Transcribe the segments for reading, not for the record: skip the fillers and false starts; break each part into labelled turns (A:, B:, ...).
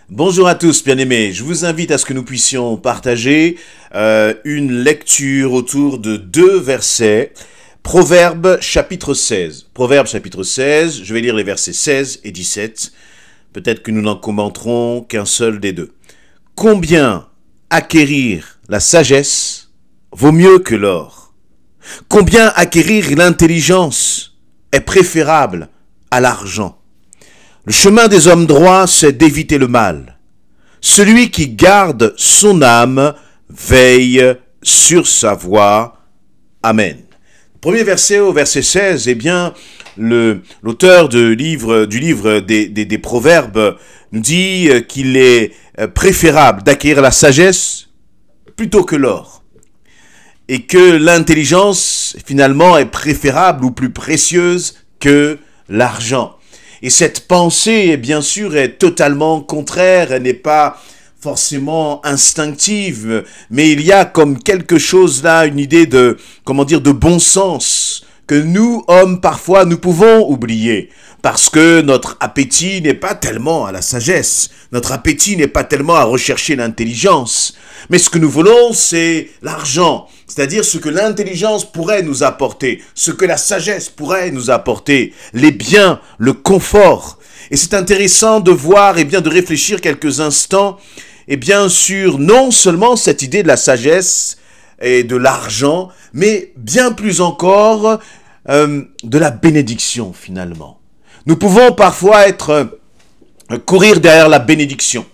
A: Bonjour à tous, bien-aimés. Je vous invite à ce que nous puissions partager une lecture autour de deux versets. Proverbes chapitre 16. Proverbes chapitre 16, je vais lire les versets 16 et 17. Peut-être que nous n'en commenterons qu'un seul des deux. Combien acquérir la sagesse vaut mieux que l'or? Combien acquérir l'intelligence est préférable à l'argent? Le chemin des hommes droits, c'est d'éviter le mal. Celui qui garde son âme veille sur sa voie. Amen. Premier verset au verset 16, eh bien, l'auteur du livre des Proverbes nous dit qu'il est préférable d'acquérir la sagesse plutôt que l'or. Et que l'intelligence, finalement, est préférable ou plus précieuse que l'argent. Et cette pensée, bien sûr, est totalement contraire, elle n'est pas forcément instinctive, mais il y a comme quelque chose là, une idée de bon sens, que nous, hommes, parfois, nous pouvons oublier, parce que notre appétit n'est pas tellement à la sagesse, notre appétit n'est pas tellement à rechercher l'intelligence, mais ce que nous voulons, c'est l'argent, c'est-à-dire ce que l'intelligence pourrait nous apporter, ce que la sagesse pourrait nous apporter, les biens, le confort. Et c'est intéressant de voir, de réfléchir quelques instants, sur non seulement cette idée de la sagesse et de l'argent, mais bien plus encore de la bénédiction finalement. Nous pouvons parfois courir derrière la bénédiction.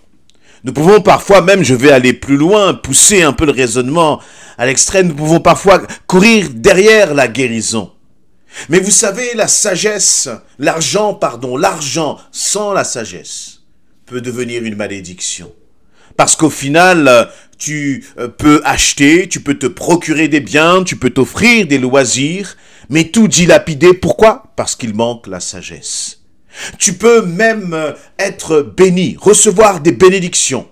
A: Nous pouvons parfois, même je vais aller plus loin, pousser un peu le raisonnement à l'extrême, nous pouvons parfois courir derrière la guérison. Mais vous savez, l'argent sans la sagesse peut devenir une malédiction. Parce qu'au final, tu peux acheter, tu peux te procurer des biens, tu peux t'offrir des loisirs, mais tout dilapider. Pourquoi? Parce qu'il manque la sagesse. Tu peux même être béni, recevoir des bénédictions.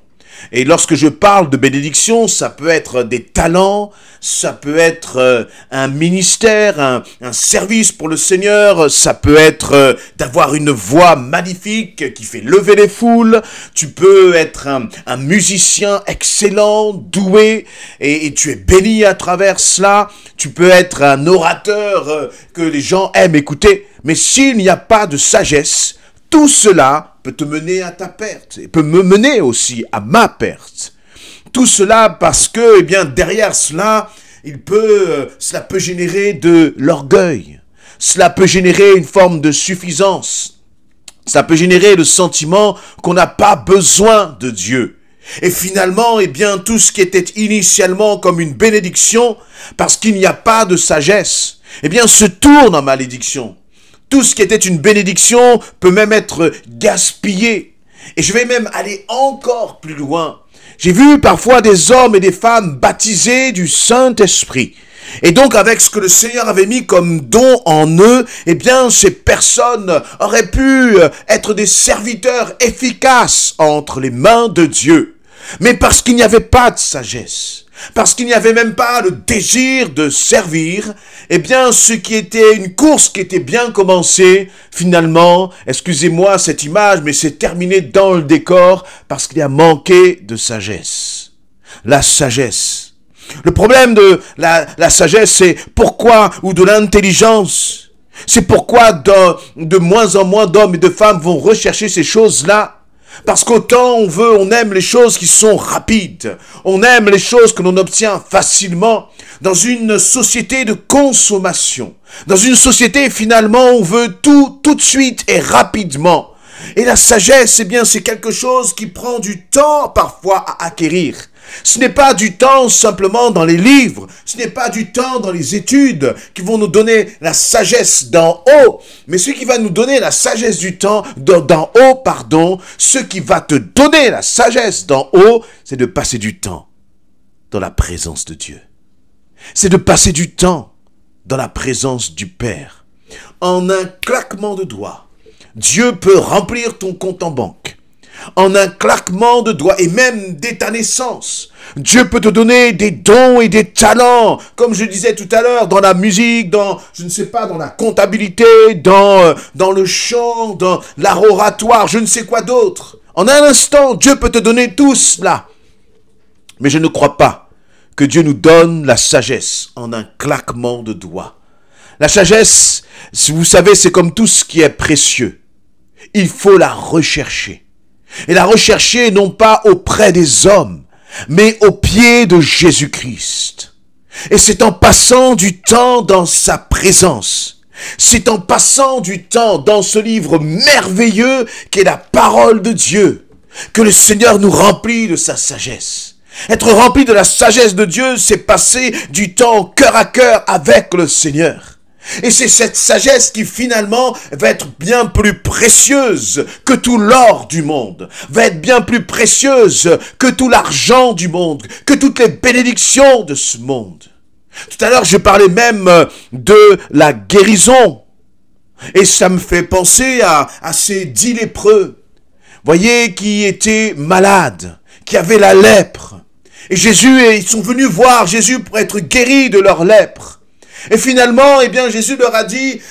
A: Et lorsque je parle de bénédiction, ça peut être des talents, ça peut être un ministère, un service pour le Seigneur, ça peut être d'avoir une voix magnifique qui fait lever les foules, tu peux être un musicien excellent, doué, et tu es béni à travers cela, tu peux être un orateur que les gens aiment écouter, mais s'il n'y a pas de sagesse, tout cela peut te mener à ta perte, et peut me mener aussi à ma perte. Tout cela parce que, derrière cela, cela peut générer de l'orgueil. Cela peut générer une forme de suffisance. Ça peut générer le sentiment qu'on n'a pas besoin de Dieu. Et finalement, tout ce qui était initialement comme une bénédiction, parce qu'il n'y a pas de sagesse, se tourne en malédiction. Tout ce qui était une bénédiction peut même être gaspillé. Et je vais même aller encore plus loin. J'ai vu parfois des hommes et des femmes baptisés du Saint-Esprit. Et donc avec ce que le Seigneur avait mis comme don en eux, ces personnes auraient pu être des serviteurs efficaces entre les mains de Dieu. Mais parce qu'il n'y avait pas de sagesse, parce qu'il n'y avait même pas le désir de servir, ce qui était une course qui était bien commencée, finalement, excusez-moi cette image, mais c'est terminé dans le décor parce qu'il y a manqué de sagesse. La sagesse. Le problème de la sagesse, c'est pourquoi, ou de l'intelligence, c'est pourquoi de moins en moins d'hommes et de femmes vont rechercher ces choses-là. Parce qu'autant on aime les choses qui sont rapides, on aime les choses que l'on obtient facilement dans une société de consommation, dans une société finalement où on veut tout de suite et rapidement. Et la sagesse, c'est quelque chose qui prend du temps parfois à acquérir. Ce n'est pas du temps simplement dans les livres, ce n'est pas du temps dans les études qui vont nous donner la sagesse d'en haut, mais ce qui va nous donner la sagesse d'en haut, ce qui va te donner la sagesse d'en haut, c'est de passer du temps dans la présence de Dieu. C'est de passer du temps dans la présence du Père. En un claquement de doigts, Dieu peut remplir ton compte en banque. En un claquement de doigts, et même dès ta naissance, Dieu peut te donner des dons et des talents, comme je disais tout à l'heure, dans la musique, dans la comptabilité, dans le chant, dans l'art oratoire, je ne sais quoi d'autre. En un instant, Dieu peut te donner tout cela. Mais je ne crois pas que Dieu nous donne la sagesse en un claquement de doigts. La sagesse, vous savez, c'est comme tout ce qui est précieux. Il faut la rechercher. Et la rechercher non pas auprès des hommes, mais aux pieds de Jésus-Christ. Et c'est en passant du temps dans sa présence, c'est en passant du temps dans ce livre merveilleux qu'est la parole de Dieu, que le Seigneur nous remplit de sa sagesse. Être rempli de la sagesse de Dieu, c'est passer du temps cœur à cœur avec le Seigneur. Et c'est cette sagesse qui finalement va être bien plus précieuse que tout l'or du monde, va être bien plus précieuse que tout l'argent du monde, que toutes les bénédictions de ce monde. Tout à l'heure, je parlais même de la guérison. Et ça me fait penser à ces 10 lépreux, voyez, qui étaient malades, qui avaient la lèpre. Et ils sont venus voir Jésus pour être guéris de leur lèpre. Et finalement, eh bien, Jésus leur a dit,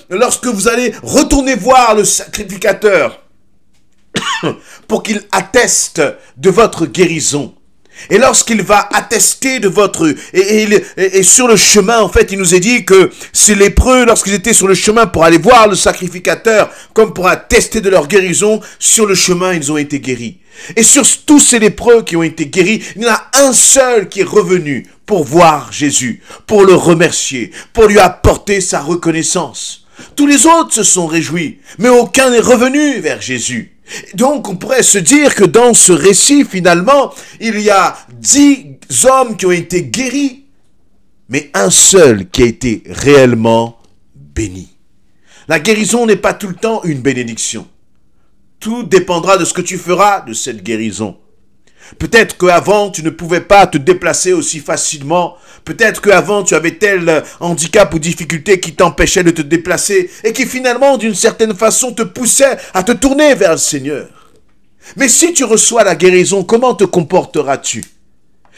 A: lorsque vous allez retourner voir le sacrificateur, pour qu'il atteste de votre guérison. Et lorsqu'il va attester de votre... Et sur le chemin, en fait, il nous est dit que ces lépreux, lorsqu'ils étaient sur le chemin pour aller voir le sacrificateur, comme pour attester de leur guérison, sur le chemin, ils ont été guéris. Et sur tous ces lépreux qui ont été guéris, il y en a un seul qui est revenu pour voir Jésus, pour le remercier, pour lui apporter sa reconnaissance. Tous les autres se sont réjouis, mais aucun n'est revenu vers Jésus. Donc on pourrait se dire que dans ce récit, finalement, il y a 10 hommes qui ont été guéris, mais un seul qui a été réellement béni. La guérison n'est pas tout le temps une bénédiction. Tout dépendra de ce que tu feras de cette guérison. Peut-être qu'avant, tu ne pouvais pas te déplacer aussi facilement. Peut-être qu'avant, tu avais tel handicap ou difficulté qui t'empêchait de te déplacer et qui finalement, d'une certaine façon, te poussait à te tourner vers le Seigneur. Mais si tu reçois la guérison, comment te comporteras-tu?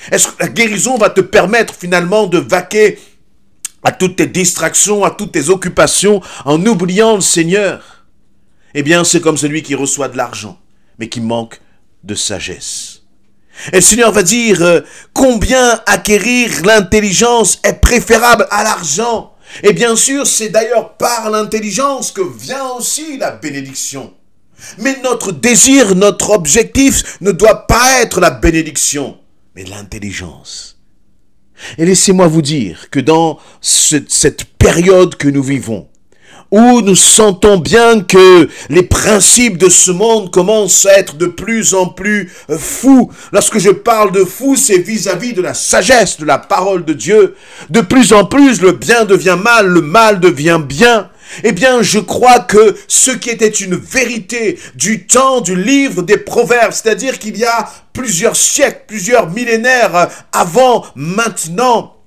A: Est-ce que la guérison va te permettre finalement de vaquer à toutes tes distractions, à toutes tes occupations en oubliant le Seigneur? Eh bien, c'est comme celui qui reçoit de l'argent, mais qui manque de sagesse. Et le Seigneur va dire combien acquérir l'intelligence est préférable à l'argent. Et bien sûr, c'est d'ailleurs par l'intelligence que vient aussi la bénédiction. Mais notre désir, notre objectif ne doit pas être la bénédiction, mais l'intelligence. Et laissez-moi vous dire que dans cette période que nous vivons, où nous sentons bien que les principes de ce monde commencent à être de plus en plus fous. Lorsque je parle de fou, c'est vis-à-vis de la sagesse de la parole de Dieu. De plus en plus, le bien devient mal, le mal devient bien. Eh bien, je crois que ce qui était une vérité du temps du livre des Proverbes, c'est-à-dire qu'il y a plusieurs siècles, plusieurs millénaires avant, maintenant,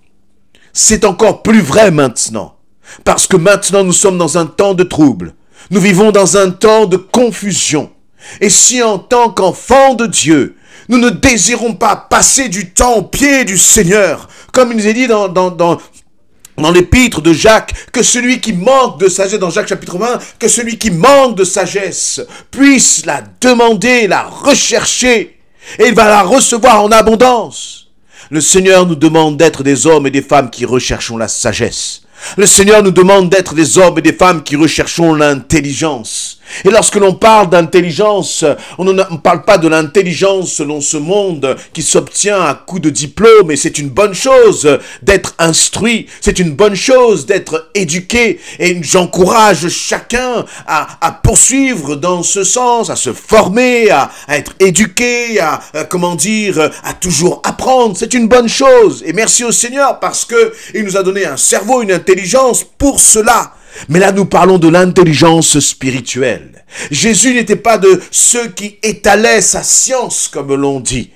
A: c'est encore plus vrai maintenant. Parce que maintenant nous sommes dans un temps de trouble. Nous vivons dans un temps de confusion. Et si en tant qu'enfants de Dieu, nous ne désirons pas passer du temps au pied du Seigneur, comme il nous est dit dans l'épître de Jacques, que celui qui manque de sagesse, dans Jacques chapitre 20, que celui qui manque de sagesse puisse la demander, la rechercher, et il va la recevoir en abondance. Le Seigneur nous demande d'être des hommes et des femmes qui recherchons la sagesse. Le Seigneur nous demande d'être des hommes et des femmes qui recherchons l'intelligence. Et lorsque l'on parle d'intelligence, on ne parle pas de l'intelligence selon ce monde qui s'obtient à coup de diplôme, et c'est une bonne chose d'être instruit, c'est une bonne chose d'être éduqué, et j'encourage chacun à poursuivre dans ce sens, à se former, à être éduqué, à toujours apprendre. C'est une bonne chose, et merci au Seigneur parce que il nous a donné un cerveau, une intelligence pour cela. Mais là, nous parlons de l'intelligence spirituelle. Jésus n'était pas de ceux qui étalaient sa science, comme l'on dit.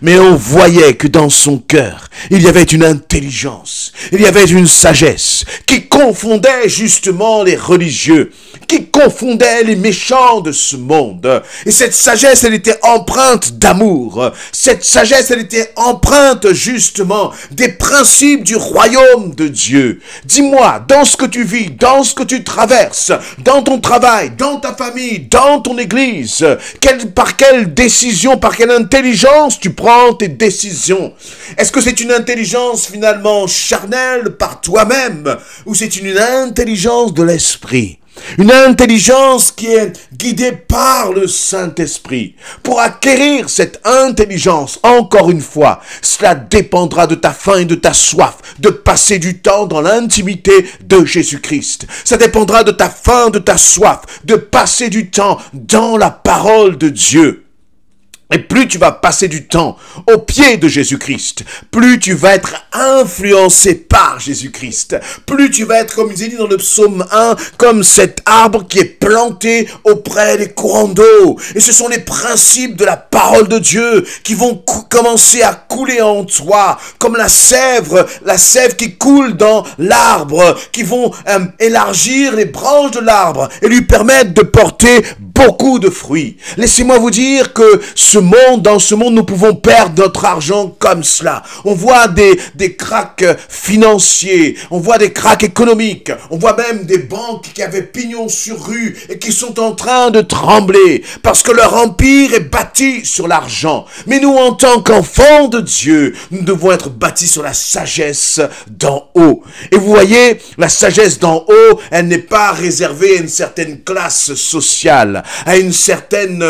A: Mais on voyait que dans son cœur, il y avait une intelligence, il y avait une sagesse qui confondait justement les religieux, qui confondait les méchants de ce monde. Et cette sagesse, elle était empreinte d'amour. Cette sagesse, elle était empreinte justement des principes du royaume de Dieu. Dis-moi, dans ce que tu vis, dans ce que tu traverses, dans ton travail, dans ta famille, dans ton église, par quelle décision, par quelle intelligence tu prends tes décisions? Est-ce que c'est une intelligence finalement charnelle par toi-même ou c'est une intelligence de l'esprit? Une intelligence qui est guidée par le Saint-Esprit. Pour acquérir cette intelligence, encore une fois, cela dépendra de ta faim et de ta soif, de passer du temps dans l'intimité de Jésus-Christ. Ça dépendra de ta faim, de ta soif, de passer du temps dans la parole de Dieu. Et plus tu vas passer du temps au pied de Jésus-Christ, plus tu vas être influencé par Jésus-Christ, plus tu vas être, comme il est dit dans le psaume 1, comme cet arbre qui est planté auprès des courants d'eau. Et ce sont les principes de la parole de Dieu qui vont commencer à couler en toi, comme la sève qui coule dans l'arbre, qui vont élargir les branches de l'arbre et lui permettre de porter beaucoup de fruits. Laissez-moi vous dire que dans ce monde, nous pouvons perdre notre argent comme cela. On voit des cracks financiers, on voit des cracks économiques, on voit même des banques qui avaient pignon sur rue et qui sont en train de trembler parce que leur empire est bâti sur l'argent. Mais nous, en tant qu'enfants de Dieu, nous devons être bâtis sur la sagesse d'en haut. Et vous voyez, la sagesse d'en haut, elle n'est pas réservée à une certaine classe sociale, à une certaine,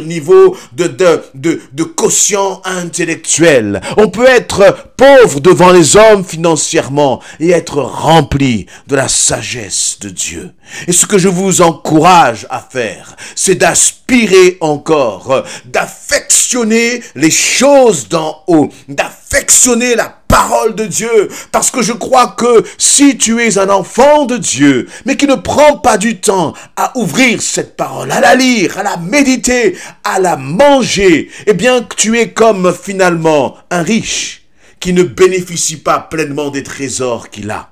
A: niveau de quotient intellectuel. On peut être pauvre devant les hommes financièrement et être rempli de la sagesse de Dieu. Et ce que je vous encourage à faire, c'est d'aspirer encore, d'affectionner les choses d'en haut, d'affectionner la parole de Dieu, parce que je crois que si tu es un enfant de Dieu, mais qui ne prend pas du temps à ouvrir cette parole, à la lire, à la méditer, à la manger, eh bien que tu es comme finalement un riche qui ne bénéficie pas pleinement des trésors qu'il a.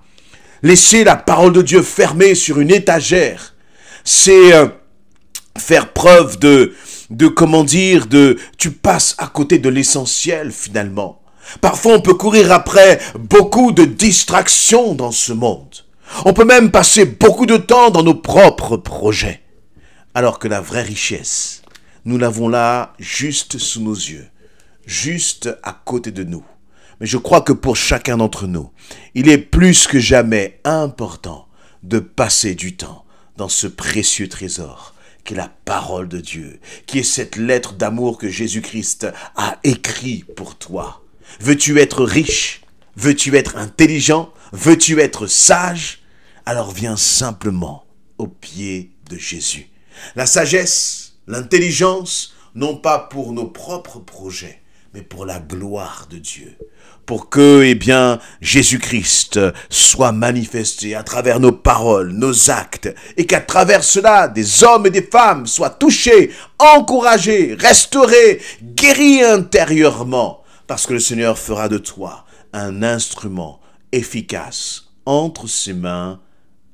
A: Laisser la parole de Dieu fermée sur une étagère, c'est faire preuve tu passes à côté de l'essentiel finalement. Parfois, on peut courir après beaucoup de distractions dans ce monde. On peut même passer beaucoup de temps dans nos propres projets. Alors que la vraie richesse, nous l'avons là, juste sous nos yeux, juste à côté de nous. Mais je crois que pour chacun d'entre nous, il est plus que jamais important de passer du temps dans ce précieux trésor qui est la parole de Dieu, qui est cette lettre d'amour que Jésus-Christ a écrit pour toi. Veux-tu être riche? Veux-tu être intelligent? Veux-tu être sage? Alors viens simplement au pied de Jésus. La sagesse, l'intelligence, non pas pour nos propres projets, mais pour la gloire de Dieu. Pour que, Jésus-Christ soit manifesté à travers nos paroles, nos actes, et qu'à travers cela, des hommes et des femmes soient touchés, encouragés, restaurés, guéris intérieurement. Parce que le Seigneur fera de toi un instrument efficace entre ses mains.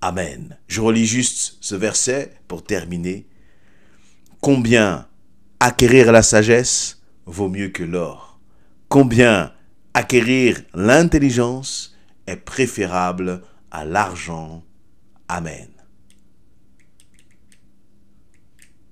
A: Amen. Je relis juste ce verset pour terminer. Combien acquérir la sagesse vaut mieux que l'or. Combien acquérir l'intelligence est préférable à l'argent. Amen.